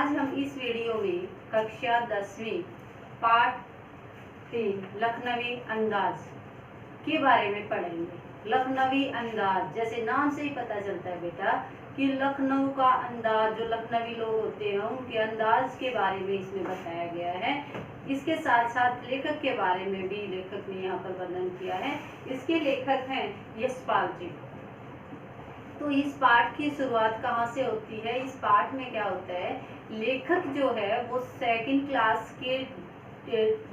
आज हम इस वीडियो में कक्षा 10वीं पाठ 3 लखनवी अंदाज के बारे में पढ़ेंगे। लखनवी अंदाज, जैसे नाम से ही पता चलता है बेटा कि लखनऊ का अंदाज, जो लखनवी लोग होते हैं उनके अंदाज के बारे में इसमें बताया गया है। इसके साथ साथ लेखक के बारे में भी लेखक ने यहाँ पर वर्णन किया है। इसके लेखक हैं यशपाल जी। तो इस पाठ की शुरुआत कहाँ से होती है? इस पाठ में क्या होता है, लेखक जो है वो सेकंड क्लास के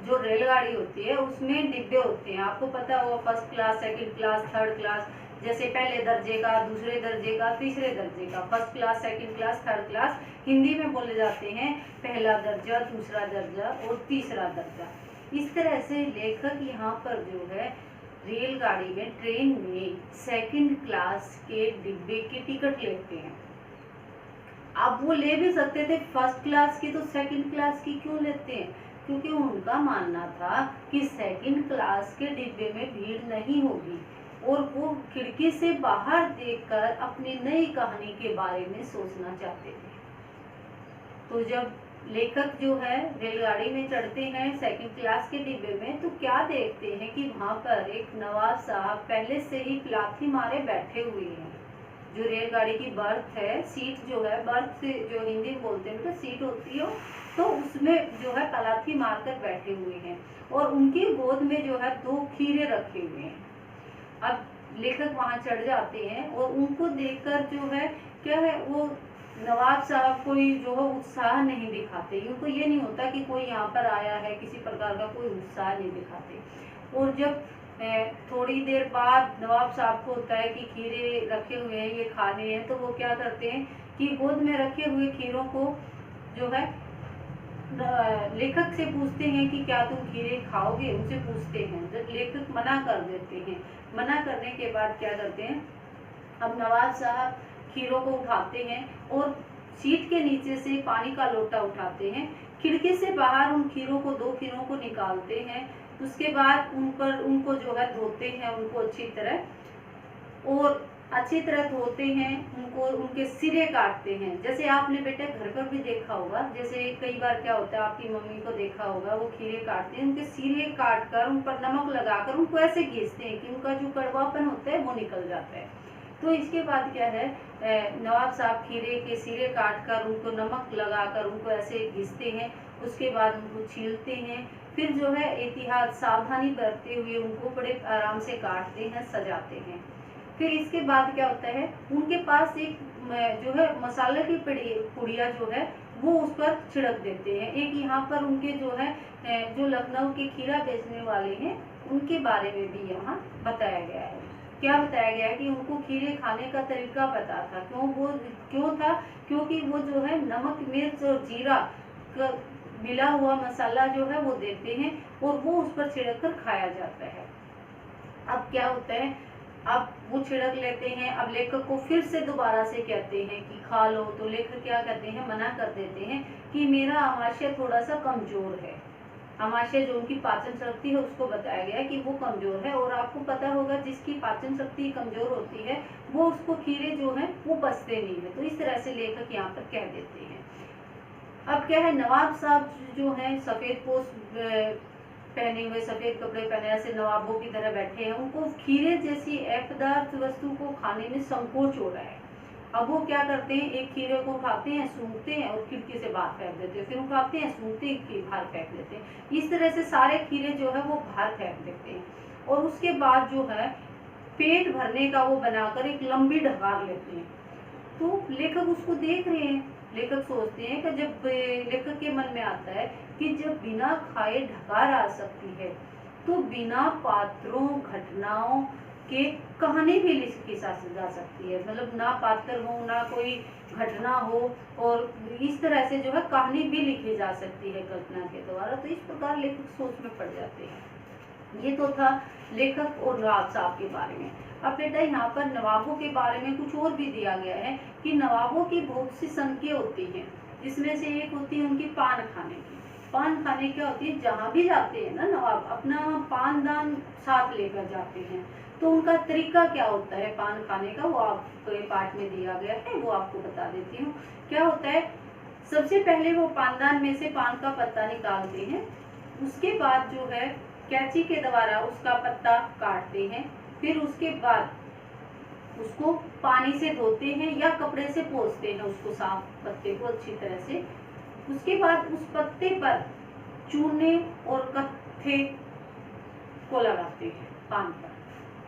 जो रेलगाड़ी होती है उसमें डिब्बे होते हैं। आपको पता होगा first class, second class, third class, जैसे पहले दर्जे का, दूसरे दर्जे का, तीसरे दर्जे का, first class, second class, third class Hindi में बोले जाते हैं। पहला दर्जा, दूसरा दर्जा और तीसरा दर्जा। इस तरह से लेखक यहाँ पर जो है रेलगाड़ी में, ट्रेन में सेकंड क्लास के डिब्बे की टिकट लेते हैं। अब वो ले भी सकते थे फर्स्ट क्लास की, तो सेकंड क्लास की क्यों लेते हैं? क्योंकि उनका मानना था कि सेकंड क्लास के डिब्बे में भीड़ नहीं होगी और वो खिड़की से बाहर देखकर अपनी नई कहानी के बारे में सोचना चाहते थे। तो जब लेखक जो है रेलगाड़ी में चढ़ते हैं सेकंड क्लास के डिब्बे में, तो क्या देखते हैं कि वहां पर एक नवाब साहब पहले से ही लाथी मारे बैठे हुए हैं। जो रेलगाड़ी की बर्थ है, सीट जो है, बर्थ से जो हिंदी में बोलते हैं तो सीट होती है, तो उसमें जो है लाथी मारकर बैठे हुए हैं और उनकी गोद में जो है 2 खीरे रखे हुए हैं। अब लेखक वहां चढ़ जाते हैं और उनको देखकर जो है क्या है, वो नवाब साहब कोई जो है उत्साह नहीं दिखाते। उनको ये नहीं होता कि कोई यहाँ पर आया है, किसी प्रकार का कोई उत्साह नहीं दिखाते। और जब थोड़ी देर बाद नवाब साहब को होता है कि खीरे रखे हुए हैं, ये खाने हैं, तो वो क्या करते हैं कि गोद में रखे हुए खीरों को जो है लेखक से पूछते हैं कि क्या तुम खीरे खाओगे, उनसे पूछते हैं। जब लेखक मना कर देते हैं, मना करने के बाद क्या करते हैं, अब नवाब साहब खीरों को उठाते हैं और सीट के नीचे से पानी का लोटा उठाते हैं, खिड़की से बाहर उन खीरों को, 2 खीरों को निकालते हैं। उसके बाद उनको जो है धोते हैं, उनको अच्छी तरह धोते हैं, उनको उनके सिरे काटते हैं। जैसे आपने बेटे घर पर भी देखा होगा, जैसे कई बार क्या होता है, आपकी मम्मी को देखा होगा, वो खीरे काटते हैं, उनके सिरे काट कर उन पर नमक लगाकर उनको ऐसे घिसते हैं कि उनका जो कड़वापन होता है वो निकल जाता है। तो इसके बाद क्या है, नवाब साहब खीरे के सिरे काट कर उनको नमक लगाकर उनको ऐसे घिसते हैं। उसके बाद उनको छीलते हैं, फिर जो है एहतियात सावधानी बरतते हुए उनको बड़े आराम से काटते हैं, सजाते हैं। फिर इसके बाद क्या होता है, उनके पास एक जो है मसाले की पुड़िया जो है वो उस पर छिड़क देते हैं। एक यहाँ पर उनके जो है जो लखनऊ के खीरा बेचने वाले हैं उनके बारे में भी यहाँ बताया गया है। क्या बताया गया है कि उनको खीरे खाने का तरीका पता था। क्यों था? क्योंकि वो जो है नमक, मिर्च और जीरा का मिला हुआ मसाला जो है वो देते हैं और वो उस पर छिड़क कर खाया जाता है। अब क्या होता है, अब वो छिड़क लेते हैं। अब लेखक को फिर से दोबारा से कहते हैं कि खा लो, तो लेखक क्या कहते हैं, मना कर देते हैं कि मेरा आमाशय थोड़ा सा कमजोर है। आमाशय जो उनकी पाचन शक्ति है उसको बताया गया है कि वो कमजोर है, और आपको पता होगा जिसकी पाचन शक्ति कमजोर होती है वो उसको खीरे जो है वो पचते नहीं है। तो इस तरह से लेखक यहाँ पर कह देते हैं। अब क्या है, नवाब साहब जो है सफेद पोश पहने हुए, सफेद कपड़े पहने, ऐसे नवाबों की तरह बैठे हैं, उनको खीरे जैसी अपदार्थ वस्तु को खाने में संकोच हो रहा है। अब वो क्या करते हैं, एक खीरे को उठाते हैं, सूंघते हैं और खिड़की से बाहर फेंक देते हैं, फिर उठाते हैं, सूंघते हैं, बाहर फेंक देते हैं। इस तरह से सारे खीरे जो है वो बाहर फेंक देते हैं और उसके बाद जो है पेट भरने का वो बनाकर एक लंबी ढकार लेते हैं। तो लेखक उसको देख रहे हैं। लेखक सोचते हैं कि जब लेखक के मन में आता है कि जब बिना खाए ढकार आ सकती है, तो बिना पात्रों, घटनाओं के कहानी भी लिखी जा सकती है। मतलब ना पात्र हो, ना कोई घटना हो, और इस तरह से जो है कहानी भी लिखी जा सकती है कल्पना के द्वारा। तो इस प्रकार लेखक सोच में पड़ जाते हैं। ये तो था लेखक और नवाब साहब के बारे में। अब बेटा यहाँ पर नवाबों के बारे में कुछ और भी दिया गया है कि नवाबों की बहुत सी संख्या होती हैं, जिसमें से एक होती है उनकी पान खाने की। पान खाने क्या होती है, जहाँ भी जाते हैं ना नवाब, अपना पानदान साथ लेकर जाते हैं। तो उनका तरीका क्या होता है पान खाने का, वो आपको पाठ में दिया गया है, वो आपको बता देती हूँ। क्या होता है, सबसे पहले वो पानदान में से पान का पत्ता निकालते हैं, उसके बाद जो है कैंची के द्वारा उसका पत्ता काटते हैं, फिर उसके बाद उसको पानी से धोते हैं या कपड़े से पोंछते हैं उसको, साफ पत्ते को अच्छी तरह से। उसके बाद उस पत्ते पर चूने और कत्थे को लगाते हैं पान पर,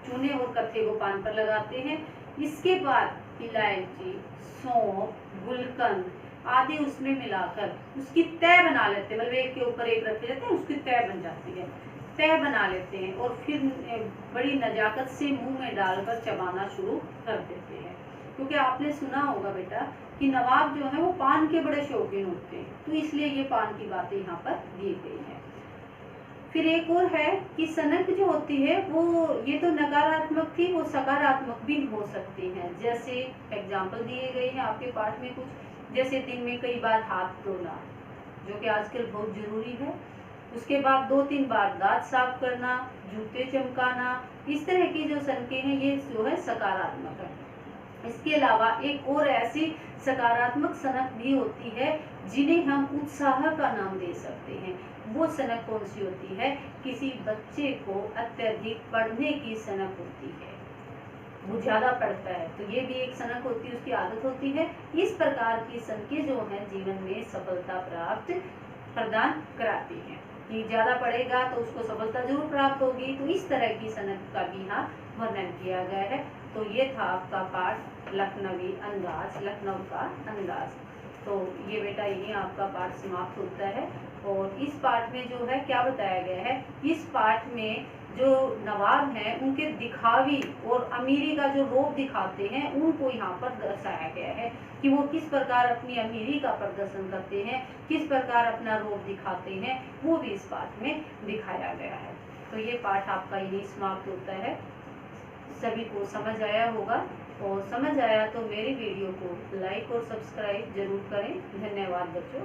चूने और कत्थे को पान पर लगाते हैं। इसके बाद इलायची, सौंफ, गुलकंद आदि उसमें मिलाकर उसकी तय बना लेते हैं, मतलब एक के ऊपर एक रखे जाते हैं, उसकी तय बन जाती है, तय बना लेते हैं और फिर बड़ी नजाकत से मुंह में डालकर चबाना शुरू कर देते हैं। क्योंकि आपने सुना होगा बेटा कि नवाब जो है वो पान के बड़े शौकीन होते हैं, तो इसलिए ये पान की बातें यहाँ पर दी गई है। फिर एक और है कि सनक जो होती है वो, ये तो नकारात्मक थी, वो सकारात्मक भी हो सकती है। जैसे एग्जाम्पल दिए गए हैं आपके पाठ में कुछ, जैसे दिन में कई बार हाथ धोना, जो कि आजकल बहुत जरूरी है। उसके बाद 2-3 बार दांत साफ करना, जूते चमकाना, इस तरह की जो सनकें हैं ये जो है सकारात्मक है। इसके अलावा एक और ऐसी सकारात्मक सनक भी होती है जिन्हें हम उत्साह का नाम दे सकते हैं। वो सनक कौन सी होती है? किसी बच्चे को अत्यधिक पढ़ने की सनक होती है, वो ज्यादा पढ़ता है तो ये भी एक सनक होती है, उसकी आदत होती है। इस प्रकार की सनकें जो है जीवन में सफलता प्राप्त प्रदान कराती हैं। कि ज्यादा पढ़ेगा तो उसको सफलता जरूर प्राप्त होगी, तो इस तरह की सनक का भी यहाँ वर्णन किया गया है। तो ये था आपका पाठ लखनवी अंदाज, लखनऊ का अंदाज। तो ये बेटा यही आपका पाठ समाप्त होता है। और इस पाठ में जो है क्या बताया गया है, इस पाठ में जो नवाब हैं उनके दिखावी और अमीरी का जो रोब दिखाते हैं उनको यहाँ पर दर्शाया गया है कि वो किस प्रकार अपनी अमीरी का प्रदर्शन करते हैं, किस प्रकार अपना रोब दिखाते हैं, वो भी इस पाठ में दिखाया गया है। तो ये पाठ आपका यही समाप्त होता है। सभी को समझ आया होगा, और समझ आया तो मेरी वीडियो को लाइक और सब्सक्राइब जरूर करें। धन्यवाद बच्चों।